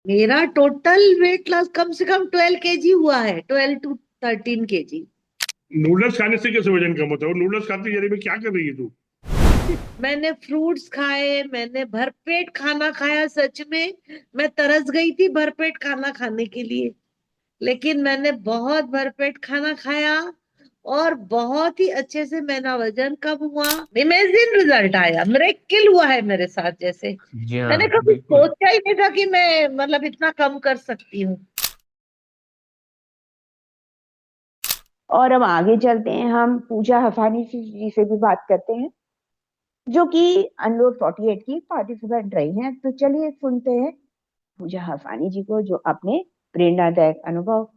मेरा total weight loss कम से कम 12 kg हुआ है, 12 to 13 kg। नूडल्स खाने से कैसे वजन कम होता है? वो नूडल्स खाते जाने में क्या कर रही है तू? मैंने फ्रूट्स खाए, मैंने भरपेट खाना खाया, सच में मैं तरस गई थी भरपेट खाना खाने के लिए। लेकिन मैंने बहुत भरपेट खाना खाया और बहुत ही अच्छे से मेरा वजन कम हुआ, इमेजिन रिजल्ट आया, मिरेकल हुआ है मेरे साथ। जैसे जी हाँ, मैंने कभी बिल्कुल। सोचा ही नहीं था कि मैं मतलब इतना कम कर सकती हूँ। और अब आगे चलते हैं, हम पूजा हफानी जी से भी बात करते हैं, जो कि अनलोड 48 की पार्टिसिपेंट रही हैं। तो चलिए सुनते हैं पूजा हफानी जी को, जो अपने प्रेरणादायक अनुभव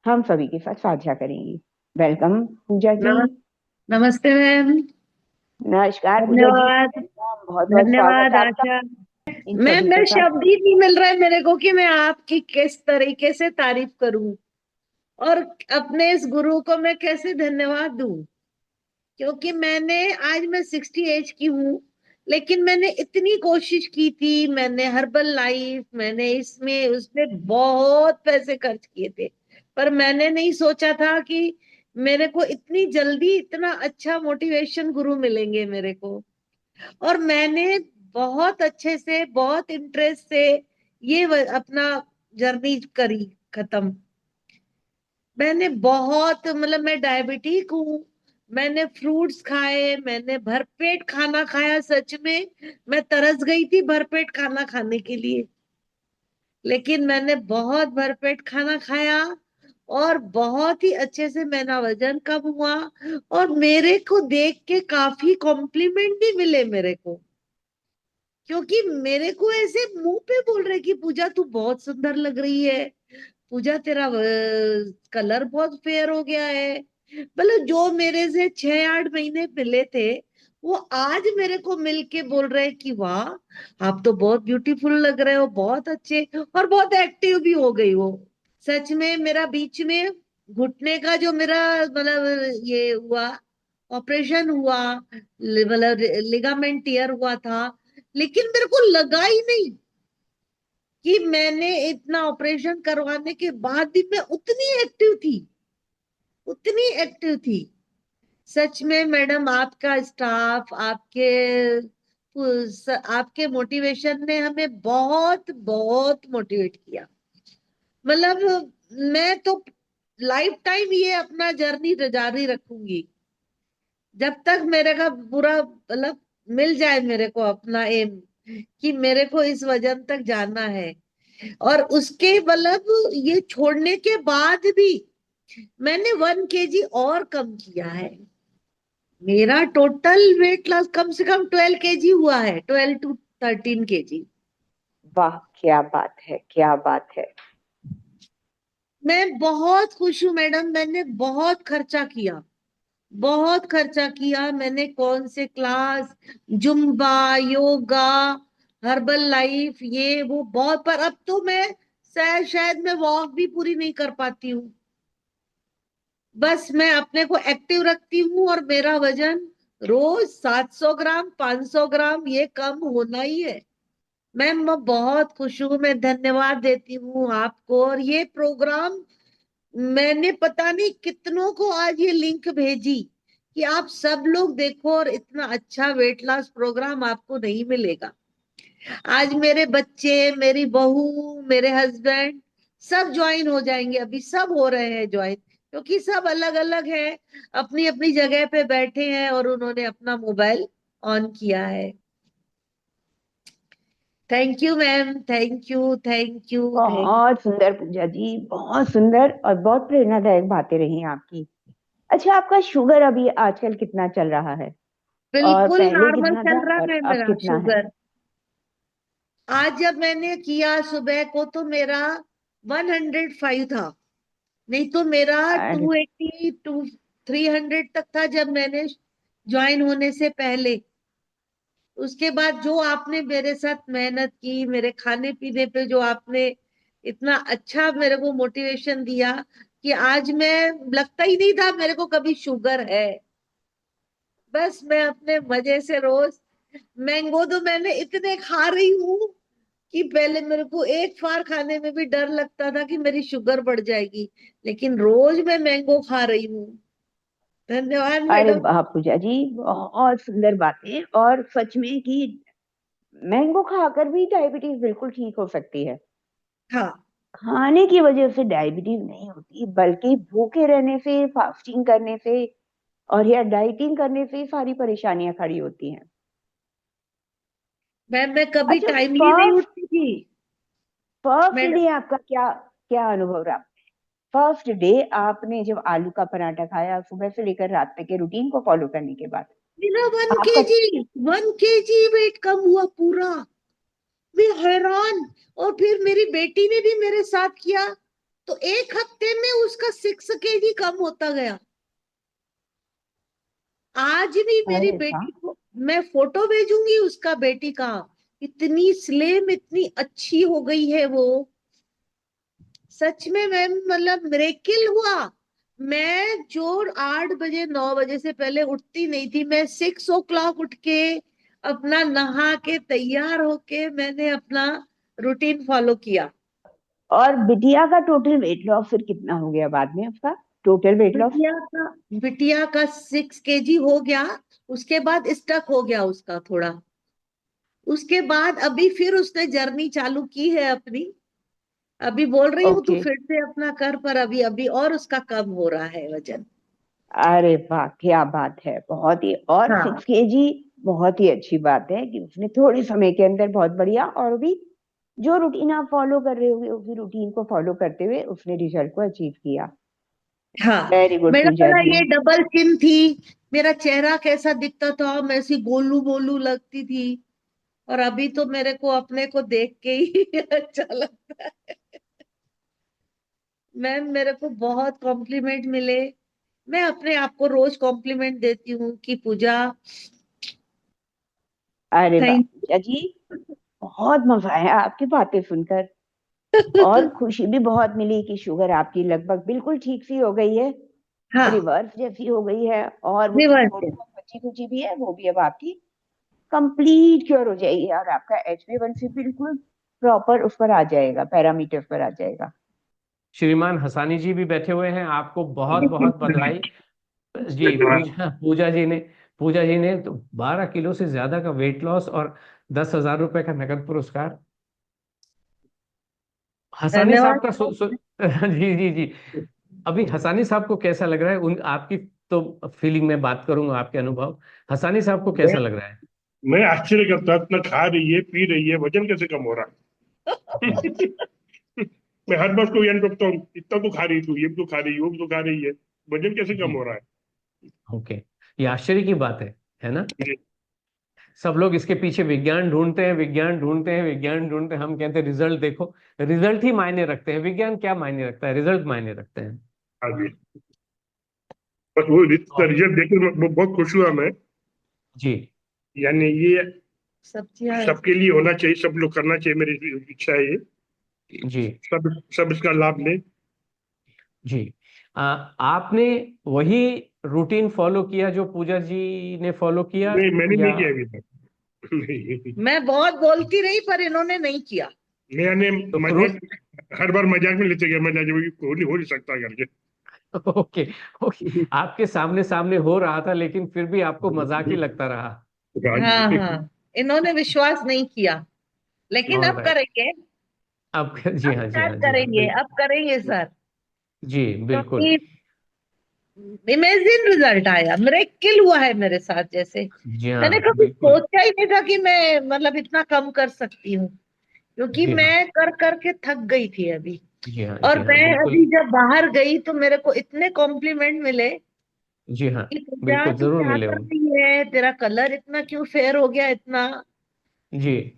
हम सभी के साथ साझा करेंगी। वेलकम पूजा जी। नमस्ते मैम। नमस्कार पूजा जी, धन्यवाद। वेलकम, बहुत बहुत स्वागत धन्यवाद है आपका आशा। इन मैं सभी मैं के साथ। शब्द ही नहीं मिल रहा है मेरे को कि मैं आपकी किस तरीके से तारीफ करूं और अपने इस गुरु को मैं कैसे धन्यवाद दूं। क्योंकि मैं 60 एज की हूँ, लेकिन मैंने इतनी कोशिश की थी, मैंने हर्बल लाइफ, मैंने इसमें उसमें बहुत पैसे खर्च किए थे। पर मैंने नहीं सोचा था कि मेरे को इतनी जल्दी इतना अच्छा मोटिवेशन गुरु मिलेंगे मेरे को। और मैंने बहुत अच्छे से, बहुत इंटरेस्ट से अपना जर्नी करी खत्म। मैंने बहुत मतलब मैं डायबिटिक हूँ। मैंने फ्रूट्स खाए, मैंने भरपेट खाना खाया, सच में मैं तरस गई थी भरपेट खाना खाने के लिए। लेकिन मैंने बहुत भरपेट खाना खाया और बहुत ही अच्छे से मेरा वजन कम हुआ। और मेरे को देख के काफी कॉम्प्लीमेंट भी मिले मेरे को, क्योंकि मेरे को ऐसे मुंह पे बोल रहे कि पूजा तू बहुत सुंदर लग रही है, पूजा तेरा कलर बहुत फेयर हो गया है। मतलब जो मेरे से 6-8 महीने मिले थे, वो आज मेरे को मिलके बोल रहे हैं कि वाह आप तो बहुत ब्यूटीफुल लग रहे हो, बहुत अच्छे, और बहुत एक्टिव भी हो गई वो। सच में मेरा बीच में घुटने का जो मेरा मतलब ये हुआ, ऑपरेशन हुआ, मतलब लिगामेंट टीयर हुआ था, लेकिन मेरे को लगा ही नहीं कि मैंने इतना ऑपरेशन करवाने के बाद भी मैं उतनी एक्टिव थी। सच में मैडम, आपका स्टाफ, आपके मोटिवेशन ने हमें बहुत बहुत मोटिवेट किया। मतलब मैं तो लाइफ टाइम ये अपना जर्नी जारी रखूंगी, जब तक मेरे का पूरा मतलब मिल जाए मेरे को अपना एम, कि मेरे को इस वजन तक जाना है। और उसके मतलब ये छोड़ने के बाद भी मैंने 1 kg और कम किया है। मेरा टोटल वेट लॉस कम से कम 12 kg हुआ है, 12 to 13 kg। वाह, क्या बात है, क्या बात है। मैं बहुत खुश हूँ मैडम। मैंने बहुत खर्चा किया। मैंने कौन से class, Zumba, yoga, herbal life, ये वो बहुत, पर अब तो मैं शायद मैं वॉक भी पूरी नहीं कर पाती हूँ। बस मैं अपने को एक्टिव रखती हूँ और मेरा वजन रोज 700 ग्राम 500 ग्राम ये कम होना ही है। मैम मैं बहुत खुश हूँ, मैं धन्यवाद देती हूँ आपको। और ये प्रोग्राम मैंने पता नहीं कितनों को आज ये लिंक भेजी कि आप सब लोग देखो, और इतना अच्छा वेट लॉस प्रोग्राम आपको नहीं मिलेगा। आज मेरे बच्चे, मेरी बहू, मेरे हस्बैंड सब ज्वाइन हो जाएंगे, अभी सब हो रहे हैं ज्वाइन, क्योंकि सब अलग अलग हैं, अपनी अपनी जगह पे बैठे हैं और उन्होंने अपना मोबाइल ऑन किया है। Thank you ma'am, thank you, thank you, thank. बहुत सुंदर पूजा जी, बहुत सुंदर और बहुत प्रेरणादायक बातें रही आपकी। अच्छा, आपका शुगर अभी आजकल कितना चल रहा है? और बिल्कुल पहले नॉर्मल कितना चल था रहा और है अब मेरा कितना है? शुगर। आज जब मैंने किया सुबह को तो मेरा 105 था। नहीं तो मेरा अरे, 280 टू 300 तक था जब मैंने ज्वाइन होने से पहले। उसके बाद जो आपने मेरे साथ मेहनत की, मेरे खाने पीने पे जो आपने इतना अच्छा मेरे को मोटिवेशन दिया, कि आज मैं लगता ही नहीं था मेरे को कभी शुगर है। बस मैं अपने मजे से रोज मैंगो तो मैंने इतने खा रही हूँ, कि पहले मेरे को एक फार खाने में भी डर लगता था कि मेरी शुगर बढ़ जाएगी, लेकिन रोज मैं मैंगो खा रही हूँ। धन्यवाद अरे मैडम। वाह पूजा जी, बहुत सुंदर बातें। और सच में कि मैंगो खाकर भी डायबिटीज बिल्कुल ठीक हो सकती है। हाँ, खाने की वजह से डायबिटीज नहीं होती, बल्कि भूखे रहने से, फास्टिंग करने से और या डाइटिंग करने से ही सारी परेशानियां खड़ी होती हैं। मैं कभी अच्छा, टाइमली नहीं फर्स्ट उठती थी फर्स्ट मैडम। डे आपका क्या क्या अनुभव रहा? फर्स्ट डे आपने जब आलू का पराठा खाया, सुबह से लेकर रात तक के रूटीन को फॉलो करने के बाद मेरा वन आपका। केजी 1 केजी वेट कम हुआ पूरा। मैं हैरान। और फिर मेरी बेटी ने भी मेरे साथ किया, तो एक हफ्ते में उसका 6 केजी कम होता गया। आज भी मेरी अरे वाह। बेटी को मैं फोटो भेजूंगी उसका, बेटी का। इतनी स्लिम, इतनी अच्छी हो गई है वो। सच में मैम, मतलब मिरेकिल हुआ। मैं जो 8 बजे 9 बजे से पहले उठती नहीं थी, मैं 6 o'clock उठ के अपना नहा के तैयार होके मैंने अपना रूटीन फॉलो किया। और बिटिया का टोटल वेट लॉस फिर कितना हो गया बाद में आपका? Total weight loss? बिटिया का बिटिया का 6 केजी हो गया। उसके बाद स्टक हो गया उसका थोड़ा। उसके बाद अभी फिर उसने जर्नी चालू की है अपनी। अभी बोल रही हूँ तू ओके। फिर से अपना कर, पर अभी अभी और उसका कम हो रहा है वजन। अरे वाह, क्या बात है, बहुत ही। और हाँ, 6 केजी बहुत ही अच्छी बात है कि उसने थोड़े समय के अंदर बहुत बढ़िया। और भी जो रूटीन आप फॉलो कर रहे होगे, उसी रूटीन को फॉलो करते हुए उसने रिजल्ट को अचीव किया। हाँ। वेरी गुड मेरा पूजा बोला जी। ये डबल चिन थी। मेरा चेहरा कैसा दिखता था, मैं ऐसी गोलू मोलू लगती थी। और अभी तो मेरे को अपने को देख के ही अच्छा लगता है। मैम, मेरे को बहुत कॉम्प्लीमेंट मिले। मैं अपने आप को रोज कॉम्प्लीमेंट देती हूँ कि पूजा, अरे वाह थैंक पूजा जी, बहुत मजा आया आपकी बातें सुनकर। और यू। खुशी भी बहुत मिली कि शुगर आपकी लगभग बिल्कुल ठीक सी हो गई है, हाँ, रिवर्स जैसी हो गई है। और वो जो रिवर्स थोड़ी है। बहुत बची कुची भी है, वो भी अब आपकी कंप्लीट क्योर हो जाएगी। और आपका HbA1c बिल्कुल प्रॉपर उस पर आ जाएगा, पैरामीटर्स पर आ जाएगा। श्रीमान हसानी जी भी बैठे हुए हैं, आपको बहुत बहुत बधाई। जी, धन्यवाद। पूजा जी ने तो 12 किलो से ज्यादा का वेट लॉस और 10,000 रुपए का नगद पुरस्कार। हसानी साहब धन्यवाद। का जी जी जी। अभी हसानी साहब को कैसा लग रहा है? उन आपकी तो फीलिंग में बात करूंगा, आपके अनुभव। हसानी साहब को मैं कैसा लग रहा है? मैं आश्चर्य करता, इतना खा रही है, पी रही है, वजन कैसे कम हो रहा है? मैं हर बार को याद रखता हूँ, इतना तो खा रही तू, ये भी तो खा रही है, वो भी तो खा रही है, वजन कैसे कम जी। हो रहा है? ओके। ये आश्चर्य की बात है ना? जी। सब लोग इसके पीछे विज्ञान ढूंढते हैं, विज्ञान ढूंढते हैं, विज्ञान ढूंढते हैं। हम कहते हैं रिजल्ट देखो। रिजल्ट ही मायने रखते हैं, विज्ञान क्या मायने रखता है, रिजल्ट मायने रखते हैं। हाँ जी। बस वो और रिजल्ट देखकर बहुत खुश हुआ मैं। जी यानी ये सब्जियां सबके ऐसे। लिए होना चाहिए, सब लोग करना चाहिए, मेरी इच्छा है ये। जी सब सब इसका लाभ लें। जी। आपने वही रूटीन फॉलो किया जो पूजा जी ने फॉलो किया, नहीं, मैंने या? नहीं किया अभी तक। नहीं। मैं बहुत बोलती रही पर इन्होंने नहीं किया। मैंने रू मजाक, हर बार मजाक में लेते गया, मजाक में हो नहीं सकता करके। ओके। ओके। आपके सामने सामने हो रहा था, लेकिन फिर भी आपको मजाक ही लगता रहा। हाँ हाँ, जी। हाँ। इन्होंने विश्वास नहीं किया, लेकिन अब ऑलराइट। करेंगे। अब जी अब हाँ, जी सर हाँ, जी हाँ, करेंगे, बिल्कुल। अब करेंगे सर। जी बिल्कुल। क्योंकि इमेजिन रिजल्ट आया, मिरेकल हुआ है मेरे साथ जैसे। जी मैंने हाँ, कभी बिल्कुल। सोचा ही नहीं था कि मैं मतलब इतना कम कर सकती हूँ, क्योंकि जी हाँ, मैं कर करके थक गई थी अभी। जी हाँ, और जी हाँ, मैं बिल्कुल। अभी जब बाहर गई तो मेरे को इतने कॉम्प्लीमेंट मिले जी हाँ, कि पूजा बिल्कुल तू जरूर क्या मिले कर होंगे। रही है, तेरा कलर इतना क्यों फेयर हो गया इतना। जी।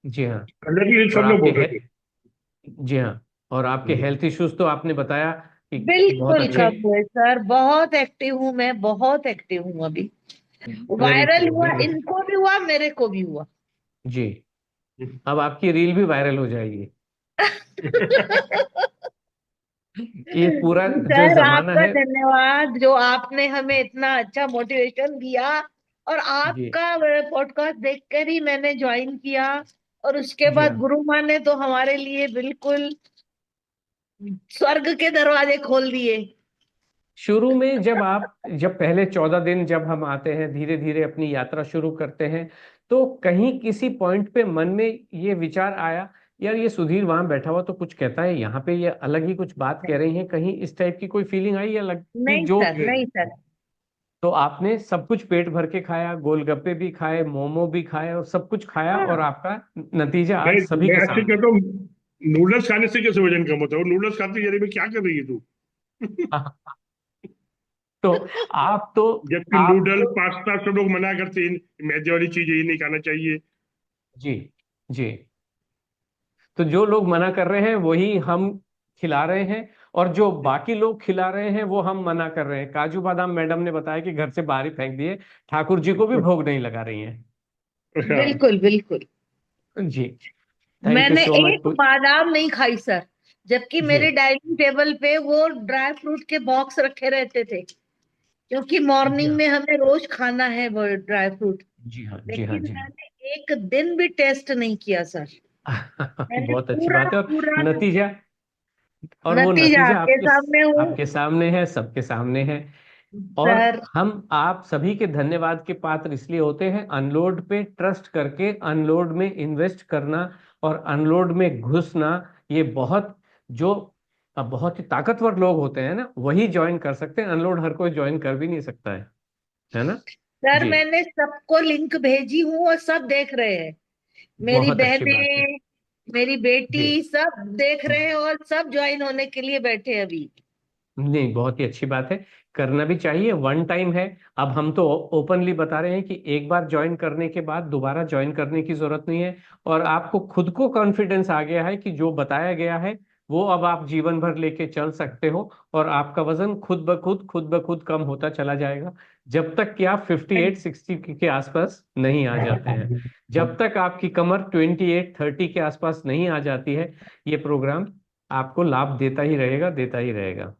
जी हाँ। कलर ही और सब लोग आपके बोल रहे थे। जी हाँ। और आपके हेल्थ इश्यूज तो आपने बताया कि बहुत बिल्कुल अच्छे। कम हुए सर, बहुत एक्टिव हूँ मैं, बहुत एक्टिव हूँ अभी। वेरी वायरल गुड, हुआ, वेरी गुड। इनको भी हुआ, मेरे को भी हुआ। जी। अब आपकी रील भी वायरल हो जाएगी। ये पूरा जो सर जमाना आपका है। धन्यवाद, जो आपने हमें इतना अच्छा मोटिवेशन दिया। और जी आपका पॉडकास्ट देखकर ही मैंने ज्वाइन किया। और उसके जी बाद हाँ। गुरु माँ ने तो हमारे लिए बिल्कुल स्वर्ग के दरवाजे खोल दिए। शुरू में जब पहले 14 दिन जब हम आते हैं, धीरे धीरे अपनी यात्रा शुरू करते हैं, तो कहीं किसी पॉइंट पे मन में ये विचार आया, यार ये सुधीर वहां बैठा हुआ तो कुछ कहता है, यहाँ पे ये अलग ही कुछ बात कह रही है, कहीं इस टाइप की कोई फीलिंग आई या लग कि नहीं जो सर, नहीं सर। तो आपने सब कुछ पेट भर के खाया, गोलगप्पे भी खाए, मोमो भी खाए और सब कुछ खाया, और हाँ। आपका नतीजा आज मैं सभी मैं के आपसे सामने कहता हूँ, नूडल्स खाने से कैसे वजन कम होता है? वो नूडल्स खाते यार, में क्या कर रही है तू? है। तो आप तो जबकि आप नूडल तो पास्ता सब लोग मना करते हैं, मैदे वाली चीज ये नहीं खाना चाहिए। जी जी, तो जो लोग मना कर रहे हैं वही हम खिला रहे हैं, और जो बाकी लोग खिला रहे हैं वो हम मना कर रहे हैं। काजू बादाम मैडम ने बताया कि घर से बाहर ही फेंक दिए, ठाकुर जी को भी भोग नहीं लगा रही हैं। हाँ। बिल्कुल बिल्कुल। जी, थैंक यू मैंने सो एक मच। बादाम नहीं खाई सर, जबकि जी मेरे डाइनिंग टेबल पे वो ड्राई फ्रूट के बॉक्स रखे रहते थे, क्योंकि जी मॉर्निंग हाँ, में हमें रोज खाना है वो ड्राई फ्रूट। जी हाँ, जी हाँ, लेकिन जी मैंने एक दिन भी टेस्ट नहीं किया सर। हाँ। मैंने बहुत अच्छी पूरा बात है। और पूरा नतीजा, और वो नतीजा नतीजा आपके सामने हूँ आपके सामने है, सबके सामने है। और सर। हम आप सभी के धन्यवाद के पात्र इसलिए होते हैं, अनलोड पे ट्रस्ट करके अनलोड में इन्वेस्ट करना और अनलोड में घुसना, ये जो बहुत ही ताकतवर लोग होते हैं ना, वही ज्वाइन कर सकते हैं। अनलोड हर कोई ज्वाइन कर भी नहीं सकता है ना। सर जी, मैंने सबको लिंक भेजी हूँ और सब देख रहे हैं। मेरी बहुत अच्छी बात है। बहनें, मेरी जी, बेटी, सब देख रहे हैं और सब ज्वाइन होने के लिए बैठे हैं अभी। नहीं, बहुत ही अच्छी बात है, करना भी चाहिए। वन टाइम है। अब हम तो ओपनली बता रहे हैं कि एक बार ज्वाइन करने के बाद दोबारा ज्वाइन करने की जरूरत नहीं है, और आपको खुद को कॉन्फिडेंस आ गया है कि जो बताया गया है वो अब आप जीवन भर लेके चल सकते हो, और आपका वजन खुद ब खुद कम होता चला जाएगा, जब तक कि आप 58-60 के आसपास नहीं आ जाते हैं। जब तक आपकी कमर 28-30 के आसपास नहीं आ जाती है, ये प्रोग्राम आपको लाभ देता ही रहेगा, देता ही रहेगा।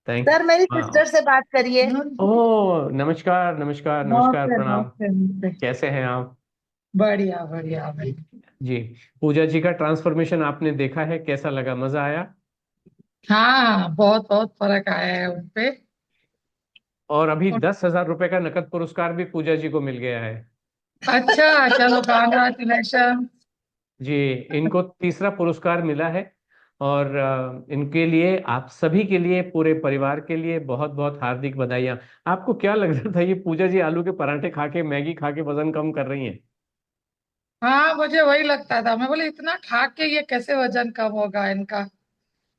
थैंक सर मेरी सिस्टर हाँ। से बात करिए। ओह, नमस्कार नमस्कार नमस्कार, नमस्ते प्रणाम। नमस्ते नमस्ते। कैसे हैं आप? बढ़िया बढ़िया भाई। जी, पूजा जी का ट्रांसफॉर्मेशन आपने देखा है, कैसा लगा, मजा आया? हाँ, बहुत बहुत फर्क आया है उनपे। और अभी 10,000 रुपए का नकद पुरस्कार भी पूजा जी को मिल गया है। अच्छा, चलो कॉन्ग्रेचुलेशन। जी, इनको तीसरा पुरस्कार मिला है, और इनके लिए, आप सभी के लिए, पूरे परिवार के लिए बहुत बहुत हार्दिक बधाइयाँ। आपको क्या लग रहा था ये पूजा जी आलू के पराठे खा के, मैगी खा के वजन कम कर रही हैं? हाँ, मुझे वही लगता था। मैं बोले इतना खा के ये कैसे वजन कम होगा इनका।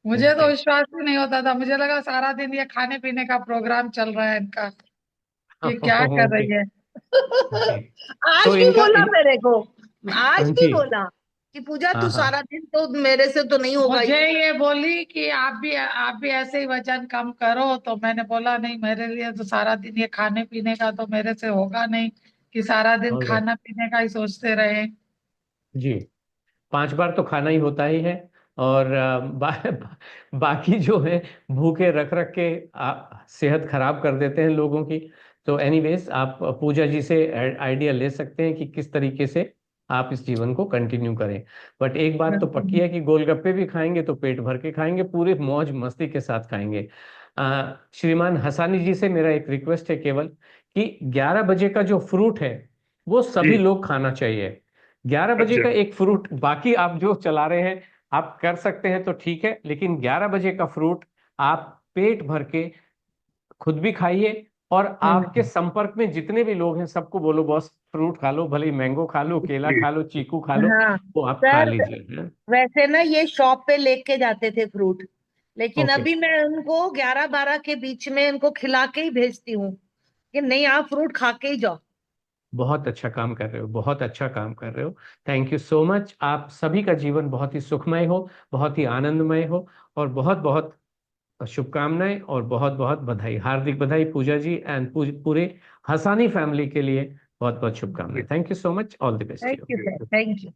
मुझे तो जी। विश्वास ही नहीं होता था। मुझे लगा सारा दिन ये खाने पीने का प्रोग्राम चल रहा है इनका। ये क्या कर ओके। रही है। जी, आज तो भी इनका बोला मेरे को, आज भी जी, बोला कि पूजा हाँ तू हाँ। सारा दिन तो मेरे से तो नहीं होगा। मुझे ये बोली कि आप भी ऐसे ही वजन कम करो। तो मैंने बोला नहीं, मेरे लिए तो सारा दिन ये खाने पीने का तो मेरे से होगा नहीं कि सारा दिन ऑल राइट। खाना पीने का ही सोचते रहे। जी, 5 बार तो खाना ही होता ही है, और बाकी जो है, भूखे रख रख के सेहत खराब कर देते हैं लोगों की। तो एनीवेज, आप पूजा जी से आइडिया ले सकते हैं कि किस तरीके से आप इस जीवन को कंटिन्यू करें। बट एक बात तो पक्की है कि गोलगप्पे भी खाएंगे तो पेट भर के खाएंगे, पूरे मौज मस्ती के साथ खाएंगे। श्रीमान हसानी जी से मेरा एक रिक्वेस्ट है केवल, कि 11 बजे का जो फ्रूट है वो सभी जी। लोग खाना चाहिए। 11 बजे अच्छा। का एक फ्रूट, बाकी आप जो चला रहे हैं आप कर सकते हैं तो ठीक है, लेकिन 11 बजे का फ्रूट आप पेट भर के खुद भी खाइए, और आपके संपर्क में जितने भी लोग हैं सबको बोलो, बॉस फ्रूट खा लो, भले ही मैंगो खा लो, केला जी। खा लो, चीकू खा लो, हाँ वो आप खा सर, लीजिए। वैसे ना ये शॉप पे लेके जाते थे फ्रूट, लेकिन ओके, अभी मैं उनको 11-12 के बीच में उनको खिला के ही भेजती हूँ कि नहीं, आप फ्रूट खा के ही जाओ। बहुत अच्छा काम कर रहे हो, बहुत अच्छा काम कर रहे हो। Thank you so much. आप सभी का जीवन बहुत ही सुखमय हो, बहुत ही आनंदमय हो, और बहुत बहुत शुभकामनाएं और बहुत बहुत बधाई, हार्दिक बधाई पूजा जी एंड पूरे हसानी फैमिली के लिए बहुत बहुत शुभकामनाएं। Thank you so much, all the best thank you. You sir, thank you.